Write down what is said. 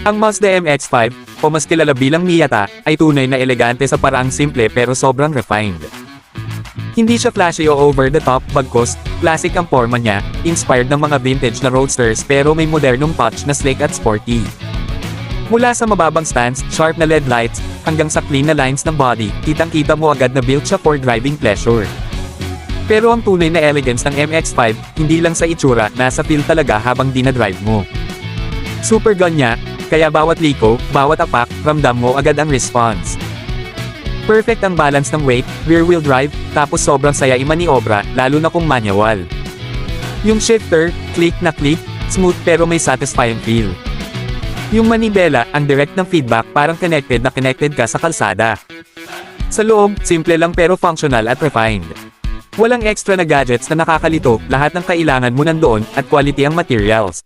Ang Mazda MX-5, o mas kilala bilang Miata, ay tunay na elegante sa paraang simple pero sobrang refined. Hindi siya flashy o over-the-top, bagkus, classic ang forma niya, inspired ng mga vintage na roadsters pero may modernong touch na slick at sporty. Mula sa mababang stance, sharp na LED lights, hanggang sa clean na lines ng body, kitang-kita mo agad na built siya for driving pleasure. Pero ang tunay na elegance ng MX-5, hindi lang sa itsura, nasa feel talaga habang dinadrive mo. Super gun niya, kaya bawat liko, bawat apak, ramdam mo agad ang response. Perfect ang balance ng weight, rear-wheel drive, tapos sobrang saya imaniobra, lalo na kung manual. Yung shifter, click na click, smooth pero may satisfying feel. Yung manibela, ang direct ng feedback parang connected na connected ka sa kalsada. Sa loob, simple lang pero functional at refined. Walang extra na gadgets na nakakalito, lahat ng kailangan mo nandoon, at quality ang materials.